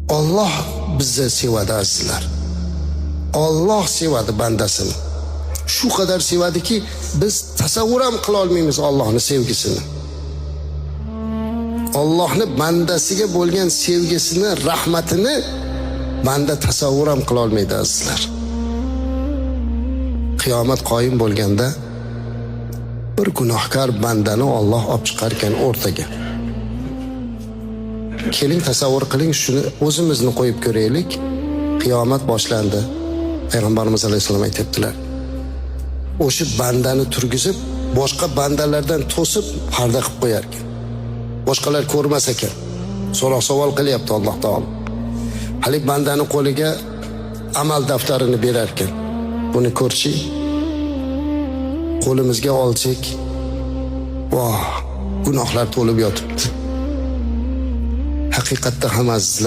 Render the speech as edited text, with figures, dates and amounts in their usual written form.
Alloh bizni sevadi azizlar. Alloh sevadi bandasini. Shu qadar sevadiki, biz tasavvur ham qila olmaymiz Allohning sevgisini. Allohning bandasiga bo'lgan sevgisini, rahmatini banda tasavvur ham qila olmaydi azizlar. Qiyomat qoyim bo'lganda bir gunohkor bandani Alloh olib chiqar ekan o'rtaga. Keling tasavvur qiling, shuni o'zimizni qo'yib ko'raylik. Qiyomat boshlandi. Payg'ambarimiz alayhisalom aytibdilar. O'sha bandani turgizib, boshqa bandalardan to'sib parda qilib qo'yar ekan. Boshqalar ko'rmas ekan. So'roq savol qilyapti Alloh taolo. Hali bandani qo'liga amal daftarini berar ekan. Buni ko'rchi. Qo'limizga olsak, voh, gunohlar to'lib yotibdi. Haqiqatda ham azizlar